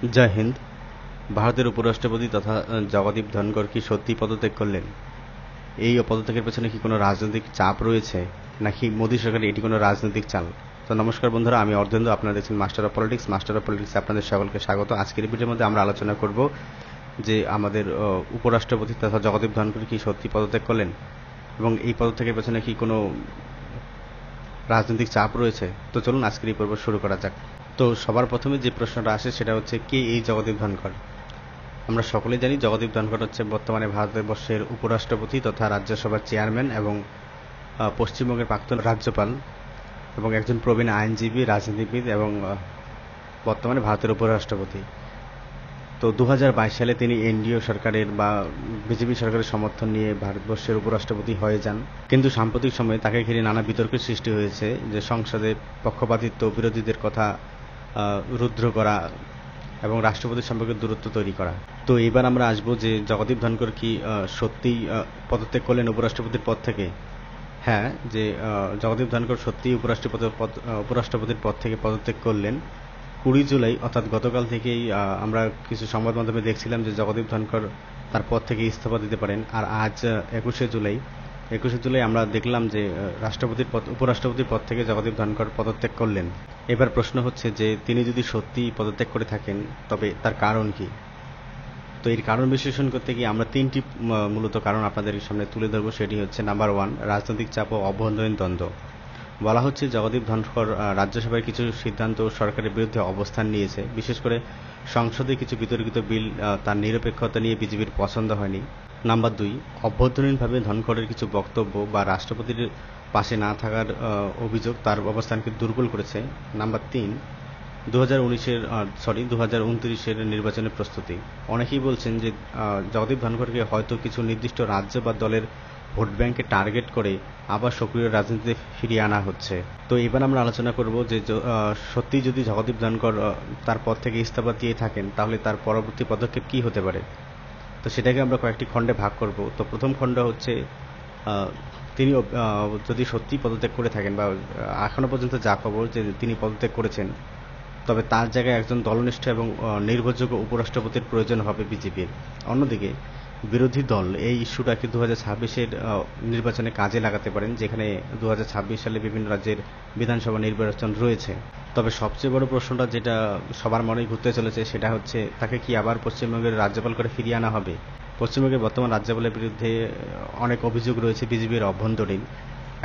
জয় হিন্দ। ভারতের উপরাষ্ট্রপতি তথা জগদীপ ধনখড় কি সত্যি পদত্যাগ করলেন? এই পদত্যাগের পেছনে কি কোনো রাজনৈতিক চাপ রয়েছে, নাকি মোদী সরকারের এটি কোনো রাজনৈতিক চাল? তো নমস্কার বন্ধুরা, আমি অর্ধেন্দু, আপনারা দেখছেন master of politics. Master of পলিটিক্সে আপনাদের সকলকে স্বাগত। আজকের ভিডিওর মধ্যে আমরা আলোচনা করব যে আমাদের উপরাষ্ট্রপতি তথা জগদীপ ধনখড় কি সত্যি পদত্যাগ করলেন, এবং এই পদত্যাগের পেছনে কি কোনো রাজনৈতিক চাপ রয়েছে। তো চলুন আজকের এই পর্ব শুরু করা যাক। তো সবার প্রথমে যে প্রশ্নটা আসে সেটা হচ্ছে, কে এই জগদীপ ধনখড়? আমরা সকলেই জানি জগদীপ ধনখড় হচ্ছে বর্তমানে ভারতবর্ষের উপরাষ্ট্রপতি তথা রাজ্যসভার চেয়ারম্যান এবং পশ্চিমবঙ্গের প্রাক্তন রাজ্যপাল, এবং একজন প্রবীণ আইনজীবী, রাজনীতিবিদ এবং বর্তমানে ভারতের উপরাষ্ট্রপতি। তো 2022 সালে তিনি এনডিএ সরকারের বা বিজেপি সরকারের সমর্থন নিয়ে ভারতবর্ষের উপরাষ্ট্রপতি হয়ে যান। কিন্তু সাম্প্রতিক সময়ে তাকে ঘিরে নানা বিতর্কের সৃষ্টি হয়েছে, যে সংসদে পক্ষপাতিত্ব, বিরোধীদের কথা রুদ্ধ করা এবং রাষ্ট্রপতির সম্পর্কে দূরত্ব তৈরি করা। তো এবার আমরা আসবো যে জগদীপ ধনখড় কি সত্যিই পদত্যাগ করলেন উপরাষ্ট্রপতির পদ থেকে? হ্যাঁ, যে জগদীপ ধনখড় সত্যিই উপরাষ্ট্রপতির পদ থেকে পদত্যাগ করলেন 20 জুলাই, অর্থাৎ গতকাল থেকেই আমরা কিছু সংবাদ মাধ্যমে দেখছিলাম যে জগদীপ ধনখড় তার পদ থেকে ইস্তফা দিতে পারেন। আর আজ 21শে জুলাই আমরা দেখলাম যে উপরাষ্ট্রপতির পদ থেকে জগদীপ ধনখড় পদত্যাগ করলেন। এবার প্রশ্ন হচ্ছে যে তিনি যদি সত্যি পদত্যাগ করে থাকেন তবে তার কারণ কি? তো এর কারণ বিশ্লেষণ করতে গিয়ে আমরা তিনটি মূলত কারণ আপনাদের সামনে তুলে ধরবো। সেটি হচ্ছে, নাম্বার 1, রাজনৈতিক চাপ ও অভ্যন্তরীণ দ্বন্দ্ব। বলা হচ্ছে জগদীপ ধনখড় রাজ্যসভায় কিছু সিদ্ধান্ত সরকারের বিরুদ্ধে অবস্থান নিয়েছে। বিশেষ করে সংসদে কিছু বিতর্কিত বিল তার নিরপেক্ষতা নিয়ে বিজেপির পছন্দ হয়নি। নাম্বার 2, অভ্যন্তরীণভাবে ধনখড়ের কিছু বক্তব্য বা রাষ্ট্রপতির পাশে না থাকার অভিযোগ তার অবস্থানকে দুর্বল করেছে। নাম্বার 3, 2029-এর নির্বাচনের প্রস্তুতি। অনেকেই বলছেন যে জগদীপ ধনখড়কে হয়তো কিছু নির্দিষ্ট রাজ্য বা দলের ভোট ব্যাংকে টার্গেট করে আবার সক্রিয় রাজনীতিতে ফিরিয়ে আনা হচ্ছে। তো এবার আমরা আলোচনা করব যে সত্যি যদি জগদীপ ধনখড় তার পদ থেকে ইস্তফা দিয়ে থাকেন, তাহলে তার পরবর্তী পদক্ষেপ কি হতে পারে। তো সেটাকে আমরা কয়েকটি খণ্ডে ভাগ করব। তো প্রথম খণ্ড হচ্ছে, তিনি যদি সত্যি পদত্যাগ করে থাকেন, বা এখনো পর্যন্ত যা খবর যে তিনি পদত্যাগ করেছেন, তবে তার জায়গায় একজন দলনিষ্ঠ এবং নির্ভরযোগ্য উপরাষ্ট্রপতির প্রয়োজন হবে বিজেপির। অন্যদিকে বিরোধী দল এই ইস্যুটাকে 2026-এর নির্বাচনে কাজে লাগাতে পারেন, যেখানে 2026 সালে বিভিন্ন রাজ্যের বিধানসভা নির্বাচন রয়েছে। তবে সবচেয়ে বড় প্রশ্নটা যেটা সবার মনেই ঘুরতে চলেছে, সেটা হচ্ছে তাকে কি আবার পশ্চিমবঙ্গের রাজ্যপাল করে ফিরিয়ে আনা হবে। পশ্চিমবঙ্গের বর্তমান রাজ্যপালের বিরুদ্ধে অনেক অভিযোগ রয়েছে বিজেপির অভ্যন্তরীণ।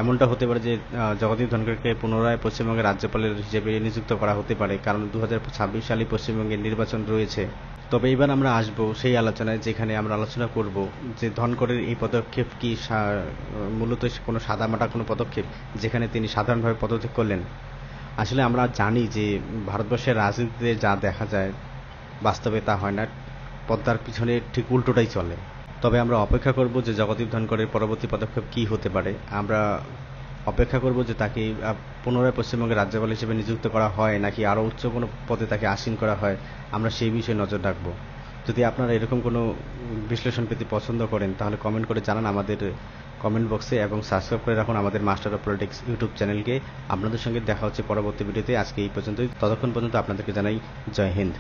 এমনটা হতে পারে যে জগদীপ ধনখড়কে পুনরায় পশ্চিমবঙ্গের রাজ্যপালের হিসেবে নিযুক্ত করা হতে পারে, কারণ 2026 সালে পশ্চিমবঙ্গের নির্বাচন রয়েছে। তবে এবার আমরা আসব সেই আলোচনায়, যেখানে আমরা আলোচনা করব যে ধনখড়ের এই পদক্ষেপ কি মূলত কোনো সাদামাটা কোনো পদক্ষেপ, যেখানে তিনি সাধারণভাবে পদত্যাগ করলেন। আসলে আমরা জানি যে ভারতবর্ষের রাজনীতিতে যা দেখা যায়, বাস্তবে তা হয় না, পদ্মার পিছনে ঠিক উল্টোটাই চলে। তবে আমরা অপেক্ষা করব যে জগদীপ ধনখড়ের পরবর্তী পদক্ষেপ কি হতে পারে। আমরা অপেক্ষা করব যে তাকে পুনরায় পশ্চিমবঙ্গের রাজ্যপাল হিসেবে নিযুক্ত করা হয়, নাকি আরও উচ্চ কোনো পদে তাকে আসীন করা হয়। আমরা সেই বিষয়ে নজর রাখব। যদি আপনারা এরকম কোনো বিশ্লেষণ পেতে পছন্দ করেন, তাহলে কমেন্ট করে জানান আমাদের কমেন্ট বক্সে, এবং সাবস্ক্রাইব করে রাখুন আমাদের মাস্টার অফ পলিটিক্স ইউটিউব চ্যানেলকে। আপনাদের সঙ্গে দেখা হচ্ছে পরবর্তী ভিডিওতে। আজকে এই পর্যন্তই। ততক্ষণ পর্যন্ত আপনাদেরকে জানাই জয় হিন্দ।